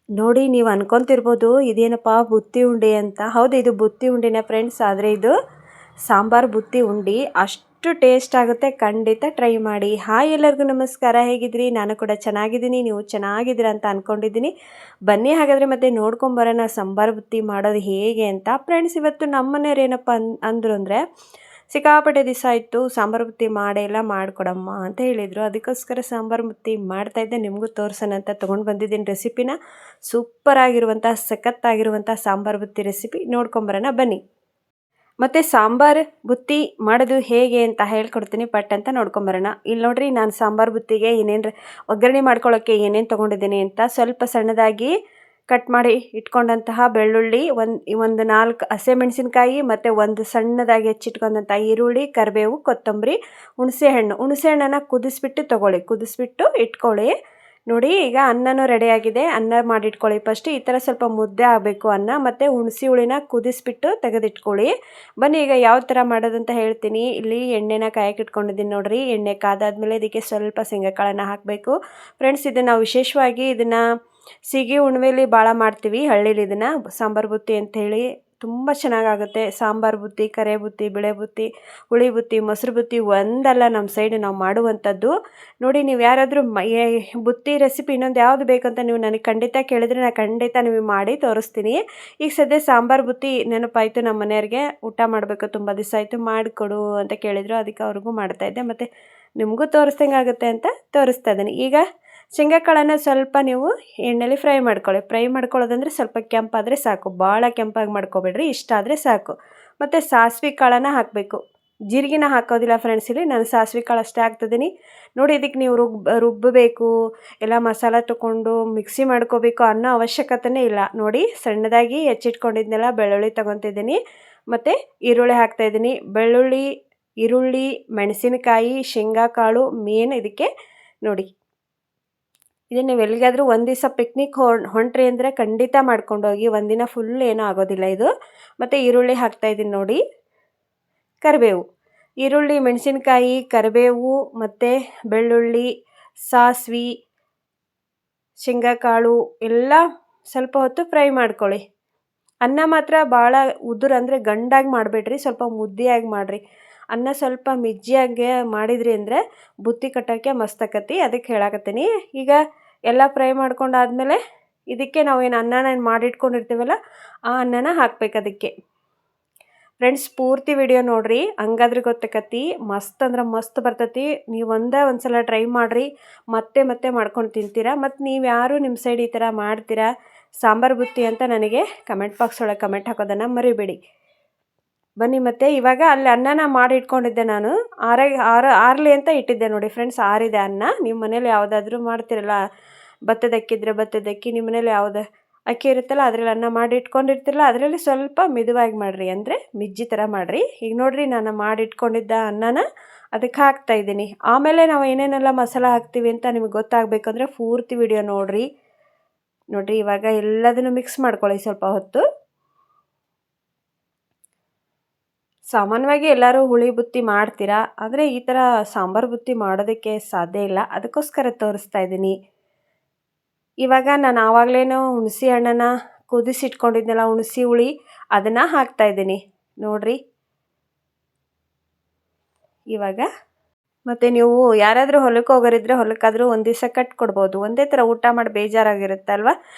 ನೋಡಿ ನೀವು ಅನ್ಕೊಂತಿರ್ಬೋದು ಇದೇನಪ್ಪ ಬುತ್ತಿ ಉಂಡೆ ಅಂತ. ಹೌದು, ಇದು ಬುತ್ತಿ ಉಂಡಿನ ಫ್ರೆಂಡ್ಸ್. ಆದರೆ ಇದು ಸಾಂಬಾರು ಬುತ್ತಿ ಉಂಡೆ. ಅಷ್ಟು ಟೇಸ್ಟ್ ಆಗುತ್ತೆ, ಖಂಡಿತ ಟ್ರೈ ಮಾಡಿ. ಹಾಯ್ ಎಲ್ಲರಿಗೂ ನಮಸ್ಕಾರ, ಹೇಗಿದ್ರಿ? ನಾನು ಕೂಡ ಚೆನ್ನಾಗಿದ್ದೀನಿ, ನೀವು ಚೆನ್ನಾಗಿದ್ದೀರಾ ಅಂತ ಅಂದ್ಕೊಂಡಿದ್ದೀನಿ. ಬನ್ನಿ ಹಾಗಾದರೆ ಮತ್ತೆ ನೋಡ್ಕೊಂಬರೋಣ ಸಾಂಬಾರು ಬುತ್ತಿ ಮಾಡೋದು ಹೇಗೆ ಅಂತ. ಫ್ರೆಂಡ್ಸ್, ಇವತ್ತು ನಮ್ಮ ಮನೆಯವ್ರು ಏನಪ್ಪ ಅಂದರು ಅಂದರೆ, ಸಿಕ್ಕಾಪಟ್ಟೆ ದಿವಸ ಆಯಿತು ಸಾಂಬಾರು ಬುತ್ತಿ ಮಾಡೇ ಇಲ್ಲ, ಮಾಡಿಕೊಡಮ್ಮ ಅಂತ ಹೇಳಿದರು. ಅದಕ್ಕೋಸ್ಕರ ಸಾಂಬಾರು ಬುತ್ತಿ ಮಾಡ್ತಾಯಿದ್ದೆ, ನಿಮಗೂ ತೋರಿಸೋಣ ಅಂತ ತೊಗೊಂಡು ಬಂದಿದ್ದೀನಿ ರೆಸಿಪಿನ. ಸೂಪರಾಗಿರುವಂಥ ಸಖತ್ತಾಗಿರುವಂಥ ಸಾಂಬಾರು ಬುತ್ತಿ ರೆಸಿಪಿ ನೋಡ್ಕೊಂಬರೋಣ ಬನ್ನಿ. ಮತ್ತು ಸಾಂಬಾರು ಬುತ್ತಿ ಮಾಡೋದು ಹೇಗೆ ಅಂತ ಹೇಳ್ಕೊಡ್ತೀನಿ, ಪಟ್ ಅಂತ ನೋಡ್ಕೊಂಬರೋಣ. ಇಲ್ಲಿ ನೋಡ್ರಿ, ನಾನು ಸಾಂಬಾರು ಬುತ್ತಿಗೆ ಏನೇನು ಒಗ್ಗರಣೆ ಮಾಡ್ಕೊಳ್ಳೋಕ್ಕೆ ಏನೇನು ತೊಗೊಂಡಿದ್ದೀನಿ ಅಂತ. ಸ್ವಲ್ಪ ಸಣ್ಣದಾಗಿ ಕಟ್ ಮಾಡಿ ಇಟ್ಕೊಂಡಂತಹ ಬೆಳ್ಳುಳ್ಳಿ, ಒಂದು 4 ಹಸಿಮೆಣಸಿನ್ಕಾಯಿ, ಮತ್ತು ಒಂದು ಸಣ್ಣದಾಗಿ ಹೆಚ್ಚಿಟ್ಕೊಂಡಂಥ ಈರುಳ್ಳಿ, ಕರಿಬೇವು, ಕೊತ್ತಂಬರಿ, ಹುಣಸೆಹಣ್ಣನ್ನು ಕುದಿಸ್ಬಿಟ್ಟು ತೊಗೊಳ್ಳಿ, ಕುದಿಸ್ಬಿಟ್ಟು ಇಟ್ಕೊಳ್ಳಿ. ನೋಡಿ, ಈಗ ಅನ್ನನೂ ರೆಡಿಯಾಗಿದೆ. ಅನ್ನ ಮಾಡಿಟ್ಕೊಳ್ಳಿ ಫಸ್ಟ್. ಈ ಥರ ಸ್ವಲ್ಪ ಮುದ್ದೆ ಆಗಬೇಕು ಅನ್ನ. ಮತ್ತು ಹುಣಸೆ ಹುಳಿನ ಕುದಿಸ್ಬಿಟ್ಟು ತೆಗೆದಿಟ್ಕೊಳ್ಳಿ. ಬನ್ನಿ ಈಗ ಯಾವ ಥರ ಮಾಡೋದಂತ ಹೇಳ್ತೀನಿ. ಇಲ್ಲಿ ಎಣ್ಣೆನ ಕಾಯಕ್ಕೆ ಇಟ್ಕೊಂಡಿದ್ದೀನಿ ನೋಡಿರಿ. ಎಣ್ಣೆ ಕಾದಾದ್ಮೇಲೆ ಇದಕ್ಕೆ ಸ್ವಲ್ಪ ಶೇಂಗಾಕಾಳನ್ನು ಹಾಕಬೇಕು ಫ್ರೆಂಡ್ಸ್. ಇದನ್ನು ನಾವು ವಿಶೇಷವಾಗಿ ಇದನ್ನು ಸಿಗಿ ಹುಣ್ಣಿಮೆಲಿ ಭಾಳ ಮಾಡ್ತೀವಿ ಹಳ್ಳಿಲಿ. ಇದನ್ನು ಸಾಂಬಾರು ಬುತ್ತಿ ಅಂಥೇಳಿ ತುಂಬ ಚೆನ್ನಾಗಾಗುತ್ತೆ. ಸಾಂಬಾರು ಬುತ್ತಿ, ಕರೆ ಬುತ್ತಿ, ಬಿಳೆ ಬುತ್ತಿ, ಹುಳಿ ಬುತ್ತಿ, ಮೊಸರು ಬುತ್ತಿ ಒಂದಲ್ಲ ನಮ್ಮ ಸೈಡ್ ನಾವು ಮಾಡುವಂಥದ್ದು. ನೋಡಿ, ನೀವು ಯಾರಾದರೂ ಬುತ್ತಿ ರೆಸಿಪಿ ಇನ್ನೊಂದು ಯಾವುದು ಬೇಕಂತ ನೀವು ನನಗೆ ಖಂಡಿತ ಕೇಳಿದರೆ ನಾನು ಖಂಡಿತ ನಿಮಗೆ ಮಾಡಿ ತೋರಿಸ್ತೀನಿ. ಈಗ ಸದ್ಯ ಸಾಂಬಾರು ಬುತ್ತಿ ನೆನಪಾಯಿತು, ನಮ್ಮ ಮನೆಯವ್ರಿಗೆ ಊಟ ಮಾಡಬೇಕು, ತುಂಬ ದಿವಸ ಆಯಿತು, ಮಾಡಿಕೊಡು ಅಂತ ಕೇಳಿದರು. ಅದಕ್ಕೆ ಅವ್ರಿಗೂ ಮಾಡ್ತಾಯಿದ್ದೆ, ಮತ್ತು ನಿಮಗೂ ತೋರಿಸ್ದಂಗೆ ಆಗುತ್ತೆ ಅಂತ ತೋರಿಸ್ತಾ ಇದ್ದೀನಿ. ಈಗ ಶೇಂಗಾಕಾಳನ್ನು ಸ್ವಲ್ಪ ನೀವು ಎಣ್ಣೆಲಿ ಫ್ರೈ ಮಾಡ್ಕೊಳ್ಳಿ. ಫ್ರೈ ಮಾಡ್ಕೊಳ್ಳೋದಂದರೆ ಸ್ವಲ್ಪ ಕೆಂಪಾದರೆ ಸಾಕು, ಭಾಳ ಕೆಂಪಾಗಿ ಮಾಡ್ಕೊಬೇಡ್ರಿ, ಇಷ್ಟ ಆದರೆ ಸಾಕು. ಮತ್ತು ಸಾಸಿವೆ ಕಾಳನ್ನು ಹಾಕಬೇಕು, ಜೀರಿಗೆನ ಹಾಕೋದಿಲ್ಲ ಫ್ರೆಂಡ್ಸ್. ಇಲ್ಲಿ ನಾನು ಸಾಸಿವೆ ಕಾಳು ಅಷ್ಟೇ ಹಾಕ್ತಿದ್ದೀನಿ. ನೋಡಿ, ಇದಕ್ಕೆ ನೀವು ರುಬ್ಬಬೇಕು, ಎಲ್ಲ ಮಸಾಲ ತೊಗೊಂಡು ಮಿಕ್ಸಿ ಮಾಡ್ಕೋಬೇಕು ಅನ್ನೋ ಅವಶ್ಯಕತೆಯೇ ಇಲ್ಲ. ನೋಡಿ, ಸಣ್ಣದಾಗಿ ಹೆಚ್ಚಿಟ್ಕೊಂಡಿದ್ನೆಲ್ಲ ಬೆಳ್ಳುಳ್ಳಿ ತೊಗೊತಿದ್ದೀನಿ, ಮತ್ತು ಈರುಳ್ಳಿ ಹಾಕ್ತಾಯಿದ್ದೀನಿ. ಬೆಳ್ಳುಳ್ಳಿ, ಈರುಳ್ಳಿ, ಮೆಣಸಿನಕಾಯಿ, ಶೇಂಗಾಕಾಳು ಮೇನ್ ಇದಕ್ಕೆ. ನೋಡಿ, ಇದನ್ನು ನೀವು ಎಲ್ಲಿಗಾದರೂ ಒಂದು ದಿವಸ ಪಿಕ್ನಿಕ್ ಹೊಂಟ್ರಿ ಅಂದರೆ ಖಂಡಿತ ಮಾಡ್ಕೊಂಡೋಗಿ, ಒಂದಿನ ಫುಲ್ ಏನೂ ಆಗೋದಿಲ್ಲ ಇದು. ಮತ್ತು ಈರುಳ್ಳಿ ಹಾಕ್ತಾಯಿದ್ದೀನಿ ನೋಡಿ. ಕರಿಬೇವು, ಈರುಳ್ಳಿ, ಮೆಣಸಿನ್ಕಾಯಿ, ಕರಿಬೇವು, ಮತ್ತು ಬೆಳ್ಳುಳ್ಳಿ, ಸಾಸಿವೆ, ಶೇಂಗಾಕಾಳು ಎಲ್ಲ ಸ್ವಲ್ಪ ಹೊತ್ತು ಫ್ರೈ ಮಾಡ್ಕೊಳ್ಳಿ. ಅನ್ನ ಮಾತ್ರ ಭಾಳ ಉದುರು ಅಂದರೆ ಗಂಡಾಗಿ ಮಾಡಬೇಡ್ರಿ, ಸ್ವಲ್ಪ ಮುದ್ದೆಯಾಗಿ ಮಾಡಿರಿ. ಅನ್ನ ಸ್ವಲ್ಪ ಮಿಜ್ಜಿಯಾಗೆ ಮಾಡಿದ್ರಿ ಅಂದರೆ ಬುತ್ತಿ ಕಟ್ಟೋಕ್ಕೆ ಮಸ್ತಾಕತಿ, ಅದಕ್ಕೆ ಹೇಳಾಕತ್ತೀನಿ. ಈಗ ಎಲ್ಲ ಫ್ರೈ ಮಾಡ್ಕೊಂಡಾದ್ಮೇಲೆ ಇದಕ್ಕೆ ನಾವೇನು ಅನ್ನನ ಮಾಡಿಟ್ಕೊಂಡಿರ್ತೀವಲ್ಲ, ಆ ಅನ್ನನ ಹಾಕ್ಬೇಕು ಅದಕ್ಕೆ. ಫ್ರೆಂಡ್ಸ್, ಪೂರ್ತಿ ವಿಡಿಯೋ ನೋಡಿರಿ, ಹಂಗಾದ್ರೆ ಗೊತ್ತಾಕತಿ. ಮಸ್ತ್ ಅಂದ್ರೆ ಮಸ್ತ್ ಬರ್ತೈತಿ. ನೀವು ಒಂದು ಸಲ ಟ್ರೈ ಮಾಡಿರಿ, ಮತ್ತೆ ಮತ್ತೆ ಮಾಡ್ಕೊಂಡು ತಿಂತೀರಾ. ಮತ್ತು ನೀವು ಯಾರು ನಿಮ್ಮ ಸೈಡ್ ಈ ಥರ ಮಾಡ್ತೀರಾ ಸಾಂಬಾರು ಬುತ್ತಿ ಅಂತ ನನಗೆ ಕಮೆಂಟ್ ಬಾಕ್ಸ್ ಒಳಗೆ ಕಮೆಂಟ್ ಹಾಕೋದನ್ನು ಮರಿಬೇಡಿ. ಬನ್ನಿ, ಮತ್ತು ಇವಾಗ ಅಲ್ಲಿ ಅನ್ನನ ಮಾಡಿ ಇಟ್ಕೊಂಡಿದ್ದೆ ನಾನು. ಆರಲಿ ಅಂತ ಇಟ್ಟಿದ್ದೆ ನೋಡಿ ಫ್ರೆಂಡ್ಸ್, ಆರಿದೆ ಅನ್ನ. ನಿಮ್ಮ ಮನೇಲಿ ಯಾವುದಾದ್ರೂ ಮಾಡ್ತಿರಲ್ಲ, ಭತ್ತದಕ್ಕಿದ್ರೆ ಭತ್ತದಕ್ಕಿ, ನಿಮ್ಮ ಮನೇಲಿ ಯಾವುದು ಅಕ್ಕಿ ಇರುತ್ತಲ್ಲ ಅದರಲ್ಲಿ ಅನ್ನ ಮಾಡಿ ಇಟ್ಕೊಂಡಿರ್ತಿರಲ್ಲ, ಅದರಲ್ಲಿ ಸ್ವಲ್ಪ ಮಿದುವಾಗಿ ಮಾಡಿರಿ, ಅಂದರೆ ಮಿಜ್ಜಿ ಥರ ಮಾಡಿರಿ. ಈಗ ನೋಡಿರಿ, ನಾನು ಮಾಡಿಟ್ಕೊಂಡಿದ್ದ ಅನ್ನನ ಅದಕ್ಕೆ ಹಾಕ್ತಾಯಿದ್ದೀನಿ. ಆಮೇಲೆ ನಾವು ಏನೇನೆಲ್ಲ ಮಸಾಲ ಹಾಕ್ತೀವಿ ಅಂತ ನಿಮಗೆ ಗೊತ್ತಾಗಬೇಕಂದ್ರೆ ಪೂರ್ತಿ ವಿಡಿಯೋ ನೋಡಿರಿ. ಇವಾಗ ಎಲ್ಲದನ್ನು ಮಿಕ್ಸ್ ಮಾಡ್ಕೊಳ್ಳಿ ಸ್ವಲ್ಪ ಹೊತ್ತು. ಸಾಮಾನ್ಯವಾಗಿ ಎಲ್ಲರೂ ಹುಳಿ ಬುತ್ತಿ ಮಾಡ್ತೀರಾ, ಆದರೆ ಈ ಥರ ಸಾಂಬಾರು ಬುತ್ತಿ ಮಾಡೋದಕ್ಕೆ ಸಾಧ್ಯ ಇಲ್ಲ, ಅದಕ್ಕೋಸ್ಕರ ತೋರಿಸ್ತಾ ಇದ್ದೀನಿ. ಇವಾಗ ನಾನು ಆವಾಗಲೇನೋ ಹುಣಸೆ ಹಣ್ಣನ್ನು ಕುದಿಸಿಟ್ಕೊಂಡಿದ್ನಲ್ಲ, ಹುಣಸೆ ಹುಳಿ, ಅದನ್ನು ಹಾಕ್ತಾಯಿದ್ದೀನಿ ನೋಡಿರಿ ಇವಾಗ. ಮತ್ತು ನೀವು ಯಾರಾದರೂ ಹೊಲಕ್ಕೆ ಹೋಗೋರಿದ್ರೆ ಹೊಲಕ್ಕಾದರೂ ಒಂದು ದಿವಸ ಕಟ್ಕೊಡ್ಬೋದು. ಒಂದೇ ಥರ ಊಟ ಮಾಡಿ ಬೇಜಾರಾಗಿರುತ್ತಲ್ವ,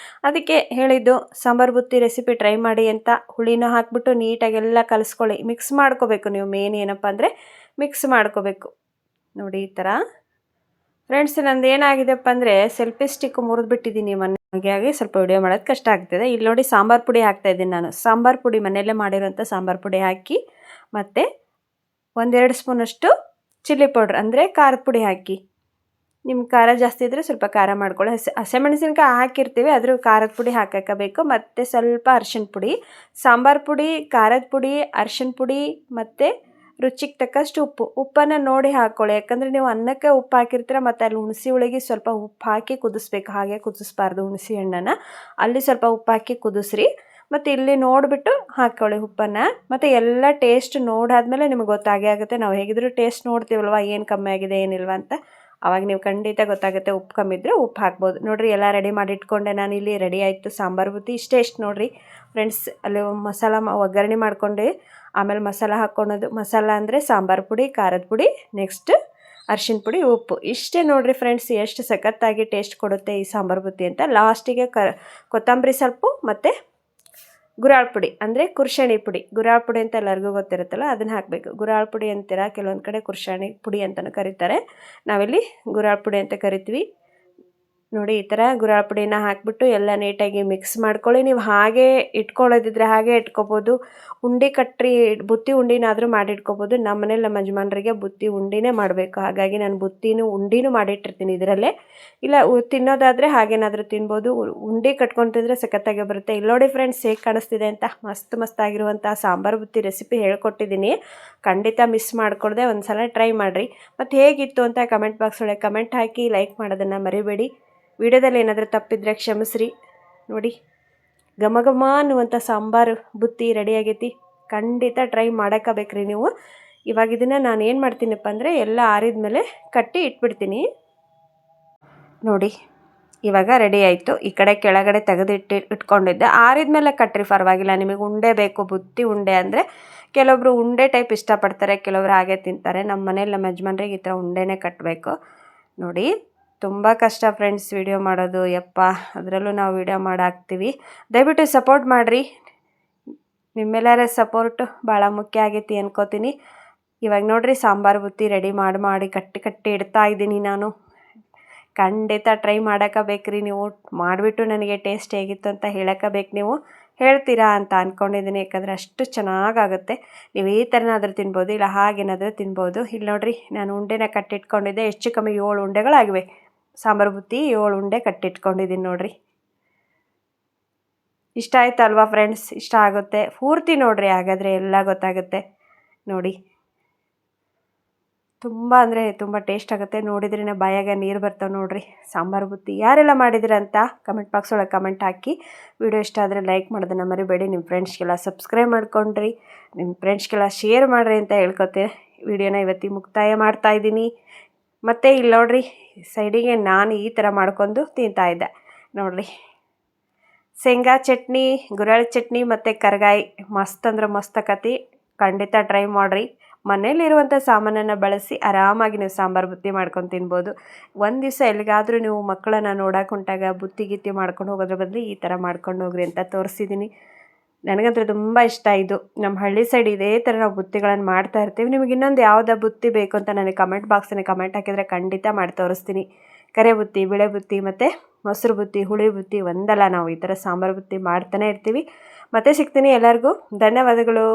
ಅದಕ್ಕೆ ಹೇಳಿದ್ದು ಸಾಂಬಾರು ಬುತ್ತಿ ರೆಸಿಪಿ ಟ್ರೈ ಮಾಡಿ ಅಂತ. ಹುಳಿನೂ ಹಾಕ್ಬಿಟ್ಟು ನೀಟಾಗೆಲ್ಲ ಕಲಿಸ್ಕೊಳ್ಳಿ, ಮಿಕ್ಸ್ ಮಾಡ್ಕೋಬೇಕು. ನೀವು ಮೇನ್ ಏನಪ್ಪ ಅಂದರೆ ಮಿಕ್ಸ್ ಮಾಡ್ಕೋಬೇಕು. ನೋಡಿ ಈ ಥರ. ಫ್ರೆಂಡ್ಸ್, ನಂದು ಏನಾಗಿದೆಪ್ಪ ಅಂದರೆ ಸೆಲ್ಫಿ ಸ್ಟಿಕ್ ಮುರಿದ್ಬಿಟ್ಟಿದ್ದೀನಿ ಹಾಗಾಗಿ ಸ್ವಲ್ಪ ವಿಡಿಯೋ ಮಾಡೋದು ಕಷ್ಟ ಆಗ್ತಿದೆ. ಇಲ್ಲಿ ನೋಡಿ, ಸಾಂಬಾರು ಪುಡಿ ಹಾಕ್ತಾಯಿದ್ದೀನಿ ನಾನು. ಸಾಂಬಾರು ಪುಡಿ ಮನೆಯಲ್ಲೇ ಮಾಡಿರೋಂಥ ಸಾಂಬಾರು ಪುಡಿ ಹಾಕಿ, ಮತ್ತು 1-2 ಸ್ಪೂನಷ್ಟು ಚಿಲ್ಲಿ ಪೌಡ್ರ್ ಅಂದರೆ ಖಾರದ ಪುಡಿ ಹಾಕಿ. ನಿಮ್ಮ ಖಾರ ಜಾಸ್ತಿ ಇದ್ದರೆ ಸ್ವಲ್ಪ ಖಾರ ಮಾಡ್ಕೊಳ್ಳಿ. ಹಸಿಮೆಣಸಿನ್ಕಾಯಿ ಹಾಕಿರ್ತೀವಿ, ಅದ್ರ ಖಾರದ ಪುಡಿ ಹಾಕಬೇಕು. ಮತ್ತು ಸ್ವಲ್ಪ ಅರಿಶಿಣ ಪುಡಿ, ಸಾಂಬಾರು ಪುಡಿ, ಖಾರದ ಪುಡಿ, ಅರಿಶಿಣ ಪುಡಿ, ಮತ್ತು ರುಚಿಗೆ ತಕ್ಕಷ್ಟು ಉಪ್ಪನ್ನು ನೋಡಿ ಹಾಕ್ಕೊಳ್ಳಿ. ಯಾಕಂದರೆ ನೀವು ಅನ್ನಕ್ಕೆ ಉಪ್ಪು ಹಾಕಿರ್ತೀರ, ಮತ್ತು ಅಲ್ಲಿ ಹುಣಸೆ ಹುಳಿಗೆ ಸ್ವಲ್ಪ ಉಪ್ಪು ಹಾಕಿ ಕುದಿಸ್ಬೇಕು, ಹಾಗೆ ಕುದಿಸ್ಬಾರ್ದು. ಹುಣಸೆ ಹಣ್ಣನ್ನು ಅಲ್ಲಿ ಸ್ವಲ್ಪ ಉಪ್ಪು ಹಾಕಿ ಕುದಿಸ್ರಿ. ಮತ್ತು ಇಲ್ಲಿ ನೋಡಿಬಿಟ್ಟು ಹಾಕ್ಕೊಳ್ಳಿ ಉಪ್ಪನ್ನು. ಮತ್ತು ಎಲ್ಲ ಟೇಸ್ಟ್ ನೋಡಾದ್ಮೇಲೆ ನಿಮಗೆ ಗೊತ್ತಾಗೇ ಆಗುತ್ತೆ. ನಾವು ಹೇಗಿದ್ರೂ ಟೇಸ್ಟ್ ನೋಡ್ತೀವಲ್ವ, ಏನು ಕಮ್ಮಿ ಆಗಿದೆ ಏನಿಲ್ವ ಅಂತ. ಆವಾಗ ನೀವು ಖಂಡಿತ ಗೊತ್ತಾಗುತ್ತೆ. ಉಪ್ಪು ಕಮ್ಮಿ ಇದ್ದರೆ ಉಪ್ಪು ಹಾಕ್ಬೋದು. ನೋಡಿರಿ ಎಲ್ಲ ರೆಡಿ ಮಾಡಿ ಇಟ್ಕೊಂಡೆ ನಾನು. ಇಲ್ಲಿ ರೆಡಿ ಆಯಿತು ಸಾಂಬಾರು ಬುತ್ತಿ. ಇಷ್ಟೇ ನೋಡಿರಿ ಫ್ರೆಂಡ್ಸ್. ಅಲ್ಲಿ ಮಸಾಲ ಒಗ್ಗರಣೆ ಮಾಡ್ಕೊಂಡು ಆಮೇಲೆ ಮಸಾಲ ಹಾಕ್ಕೊಳೋದು. ಮಸಾಲ ಅಂದರೆ ಸಾಂಬಾರು ಪುಡಿ, ಖಾರದ ಪುಡಿ, ನೆಕ್ಸ್ಟ್ ಅರಿಶಿನ ಪುಡಿ, ಉಪ್ಪು. ಇಷ್ಟೇ ನೋಡಿರಿ ಫ್ರೆಂಡ್ಸ್, ಎಷ್ಟು ಸಖತ್ತಾಗಿ ಟೇಸ್ಟ್ ಕೊಡುತ್ತೆ ಈ ಸಾಂಬಾರು ಬುತ್ತಿ ಅಂತ. ಲಾಸ್ಟಿಗೆ ಕೊತ್ತಂಬರಿ ಸ್ವಲ್ಪ ಮತ್ತು ಗುರಾಳ್ ಪುಡಿ ಅಂದರೆ ಕುರ್ಷಣಿ ಪುಡಿ. ಗುರಾಳ್ ಪುಡಿ ಅಂತ ಎಲ್ಲರಿಗೂ ಗೊತ್ತಿರುತ್ತಲ್ಲ, ಅದನ್ನು ಹಾಕಬೇಕು. ಗುರಾಳ್ ಪುಡಿ ಅಂತೀರ, ಕೆಲವೊಂದು ಕಡೆ ಕುರ್ಷಣಿ ಪುಡಿ ಅಂತಲೂ ಕರೀತಾರೆ. ನಾವಿಲ್ಲಿ ಗುರಾಳ್ ಪುಡಿ ಅಂತ ಕರಿತೀವಿ. ನೋಡಿ ಈ ಥರ ಗುರಾಳ್ ಪುಡಿನ ಹಾಕಿಬಿಟ್ಟು ಎಲ್ಲ ನೀಟಾಗಿ ಮಿಕ್ಸ್ ಮಾಡ್ಕೊಳ್ಳಿ. ನೀವು ಹಾಗೇ ಇಟ್ಕೊಳ್ಳೋದಿದ್ರೆ ಹಾಗೆ ಇಟ್ಕೊಬೋದು. ಉಂಡೆ ಕಟ್ಟಿ ಬುತ್ತಿ ಉಂಡಿನಾದರೂ ಮಾಡಿಟ್ಕೊಬೋದು. ನಮ್ಮ ಮನೇಲಿ ನಮ್ಮ ಯಜಮಾನ್ರಿಗೆ ಬುತ್ತಿ ಉಂಡಿನೇ ಮಾಡಬೇಕು. ಹಾಗಾಗಿ ನಾನು ಉಂಡಿನೂ ಮಾಡಿಟ್ಟಿರ್ತೀನಿ ಇದರಲ್ಲೇ. ಇಲ್ಲ ತಿನ್ನೋದಾದರೆ ಹಾಗೇನಾದರೂ ತಿನ್ಬೋದು. ಉಂಡೆ ಕಟ್ಕೊಂಡು ತಿಂದರೆ ಸಖತ್ತಾಗಿ ಬರುತ್ತೆ. ಇಲ್ಲಿ ನೋಡಿ ಫ್ರೆಂಡ್ಸ್ ಹೇಗೆ ಕಾಣಿಸ್ತಿದೆ ಅಂತ. ಮಸ್ತಾಗಿರುವಂಥ ಸಾಂಬಾರು ಬುತ್ತಿ ರೆಸಿಪಿ ಹೇಳ್ಕೊಟ್ಟಿದ್ದೀನಿ. ಖಂಡಿತ ಮಿಸ್ ಮಾಡ್ಕೊಳ್ದೆ ಒಂದು ಸಲ ಟ್ರೈ ಮಾಡಿರಿ. ಮತ್ತು ಹೇಗಿತ್ತು ಅಂತ ಕಮೆಂಟ್ ಬಾಕ್ಸ್ ಒಳಗೆ ಕಮೆಂಟ್ ಹಾಕಿ ಲೈಕ್ ಮಾಡೋದನ್ನು ಮರಿಬೇಡಿ. ವಿಡಿಯೋದಲ್ಲಿ ಏನಾದರೂ ತಪ್ಪಿದ್ರೆ ಕ್ಷಮಿಸ್ರಿ. ನೋಡಿ ಘಮ ಘಮ ಅನ್ನುವಂಥ ಸಾಂಬಾರು ಬುತ್ತಿ ರೆಡಿ ಆಗೈತಿ. ಖಂಡಿತ ಟ್ರೈ ಮಾಡೋಕ್ಕಬೇಕ್ರಿ ನೀವು. ಇವಾಗ ಇದನ್ನು ನಾನು ಏನು ಮಾಡ್ತೀನಪ್ಪ ಅಂದರೆ ಎಲ್ಲ ಆರಿದ ಮೇಲೆ ಕಟ್ಟಿ ಇಟ್ಬಿಡ್ತೀನಿ. ನೋಡಿ ಇವಾಗ ರೆಡಿ ಆಯಿತು. ಈ ಕಡೆ ಕೆಳಗಡೆ ಇಟ್ಕೊಂಡಿದ್ದೆ. ಆರಿದ ಮೇಲೆ ಕಟ್ಟಿರಿ, ಪರವಾಗಿಲ್ಲ. ನಿಮಗೆ ಉಂಡೆ ಬೇಕು, ಬುತ್ತಿ ಉಂಡೆ ಅಂದರೆ ಕೆಲವೊಬ್ರು ಉಂಡೆ ಟೈಪ್ ಇಷ್ಟಪಡ್ತಾರೆ, ಕೆಲವರು ಹಾಗೆ ತಿಂತಾರೆ. ನಮ್ಮ ಮನೇಲಿ ನಮ್ಮ ಯಜಮಾನ್ರಿಗೆ ಈ ಥರ ಉಂಡೆನೇ ಕಟ್ಟಬೇಕು. ನೋಡಿ ತುಂಬ ಕಷ್ಟ ಫ್ರೆಂಡ್ಸ್ ವಿಡಿಯೋ ಮಾಡೋದು, ಯಪ್ಪ. ಅದರಲ್ಲೂ ನಾವು ವಿಡಿಯೋ ಮಾಡಾಕ್ತೀವಿ. ದಯವಿಟ್ಟು ಸಪೋರ್ಟ್ ಮಾಡಿರಿ. ನಿಮ್ಮೆಲ್ಲರ ಸಪೋರ್ಟ್ ಭಾಳ ಮುಖ್ಯ ಆಗೈತಿ ಅನ್ಕೋತೀನಿ. ಇವಾಗ ನೋಡಿರಿ ಸಾಂಬಾರು ಬುತ್ತಿ ರೆಡಿ ಮಾಡಿ ಕಟ್ಟಿ ಇಡ್ತಾ ಇದ್ದೀನಿ ನಾನು. ಖಂಡಿತ ಟ್ರೈ ಮಾಡೋಕ್ಕಬೇಕ್ರಿ ನೀವು. ಮಾಡಿಬಿಟ್ಟು ನನಗೆ ಟೇಸ್ಟ್ ಹೇಗಿತ್ತು ಅಂತ ಹೇಳೋಕ್ಕಬೇಕು. ನೀವು ಹೇಳ್ತೀರಾ ಅಂತ ಅಂದ್ಕೊಂಡಿದ್ದೀನಿ, ಯಾಕಂದರೆ ಅಷ್ಟು ಚೆನ್ನಾಗಾಗುತ್ತೆ. ನೀವು ಈ ಥರನಾದರೂ ತಿನ್ಬೋದು, ಇಲ್ಲ ಹಾಗೇನಾದರೂ ತಿನ್ಬೋದು. ಇಲ್ಲಿ ನೋಡಿರಿ ನಾನು ಉಂಡೆನ ಕಟ್ಟಿಟ್ಕೊಂಡಿದ್ದೆ. ಹೆಚ್ಚು ಕಮ್ಮಿ 7 ಉಂಡೆಗಳಾಗಿವೆ. ಸಾಂಬಾರು ಬುತ್ತಿ 7 ಉಂಡೆ ಕಟ್ಟಿಟ್ಕೊಂಡಿದ್ದೀನಿ ನೋಡಿರಿ. ಇಷ್ಟ ಆಯ್ತಲ್ವಾ ಫ್ರೆಂಡ್ಸ್? ಇಷ್ಟ ಆಗುತ್ತೆ ಪೂರ್ತಿ ನೋಡಿರಿ, ಹಾಗಾದರೆ ಎಲ್ಲ ಗೊತ್ತಾಗುತ್ತೆ. ನೋಡಿ ತುಂಬ ಅಂದರೆ ತುಂಬ ಟೇಸ್ಟ್ ಆಗುತ್ತೆ. ನೋಡಿದ್ರೇ ಬಾಯಾಗ ನೀರು ಬರ್ತಾವೆ ನೋಡಿರಿ. ಸಾಂಬಾರು ಬುತ್ತಿ ಯಾರೆಲ್ಲ ಮಾಡಿದಿರ ಅಂತ ಕಮೆಂಟ್ ಬಾಕ್ಸ್ ಒಳಗೆ ಕಮೆಂಟ್ ಹಾಕಿ. ವಿಡಿಯೋ ಇಷ್ಟ ಆದರೆ ಲೈಕ್ ಮಾಡೋದನ್ನು ಮರಿಬೇಡಿ. ನಿಮ್ಮ ಫ್ರೆಂಡ್ಸ್ಗೆಲ್ಲ ಸಬ್ಸ್ಕ್ರೈಬ್ ಮಾಡ್ಕೊಂಡ್ರಿ, ನಿಮ್ಮ ಫ್ರೆಂಡ್ಸ್ಗೆಲ್ಲ ಶೇರ್ ಮಾಡಿರಿ ಅಂತ ಹೇಳ್ಕೊತೆ ವಿಡಿಯೋನ ಇವತ್ತಿಗೆ ಮುಕ್ತಾಯ ಮಾಡ್ತಾಯಿದ್ದೀನಿ. ಮತ್ತು ಇಲ್ಲಿ ನೋಡಿರಿ ಸೈಡಿಗೆ ನಾನು ಈ ಥರ ಮಾಡ್ಕೊಂಡು ತಿಂತಾಯಿದ್ದೆ ನೋಡಿರಿ. ಶೇಂಗಾ ಚಟ್ನಿ, ಗುರಾಳಿ ಚಟ್ನಿ ಮತ್ತು ಕರ್ಗಾಯಿ ಮಸ್ತ್ ಅಂದ್ರೆ ಮಸ್ತ್ ಆಕತಿ. ಖಂಡಿತ ಟ್ರೈ ಮಾಡಿರಿ. ಮನೇಲಿರುವಂಥ ಸಾಮಾನನ್ನು ಬಳಸಿ ಆರಾಮಾಗಿ ನೀವು ಸಾಂಬಾರು ಬುತ್ತಿ ಮಾಡ್ಕೊಂಡು ತಿನ್ಬೋದು. ಒಂದು ದಿವಸ ಎಲ್ಲಿಗಾದರೂ ನೀವು ಮಕ್ಕಳನ್ನು ನೋಡೋಕೆ ಹೊಂಟಾಗ ಬುತ್ತಿ ಮಾಡ್ಕೊಂಡು ಹೋಗೋದ್ರ ಬದಲು ಈ ಥರ ಮಾಡ್ಕೊಂಡು ಹೋಗ್ರಿ ಅಂತ ತೋರಿಸಿದ್ದೀನಿ. ನನಗಂತೂ ತುಂಬ ಇಷ್ಟ ಇದು. ನಮ್ಮ ಹಳ್ಳಿ ಸೈಡ್ ಇದೇ ಥರ ನಾವು ಬುತ್ತಿಗಳನ್ನು ಮಾಡ್ತಾ ಇರ್ತೀವಿ. ನಿಮಗೆ ಇನ್ನೊಂದು ಯಾವುದೋ ಬುತ್ತಿ ಬೇಕು ಅಂತ ನನಗೆ ಕಮೆಂಟ್ ಬಾಕ್ಸಲ್ಲಿ ಕಮೆಂಟ್ ಹಾಕಿದರೆ ಖಂಡಿತ ಮಾಡಿ ತೋರಿಸ್ತೀನಿ. ಕರೆ ಬುತ್ತಿ, ಬಿಳೆ ಬುತ್ತಿ ಮತ್ತು ಮೊಸರು ಬುತ್ತಿ, ಹುಳಿ ಬುತ್ತಿ ಒಂದಲ್ಲ, ನಾವು ಈ ಥರ ಸಾಂಬಾರು ಬುತ್ತಿ ಮಾಡ್ತಾನೆ ಇರ್ತೀವಿ. ಮತ್ತೆ ಸಿಗ್ತೀನಿ. ಎಲ್ಲರಿಗೂ ಧನ್ಯವಾದಗಳು.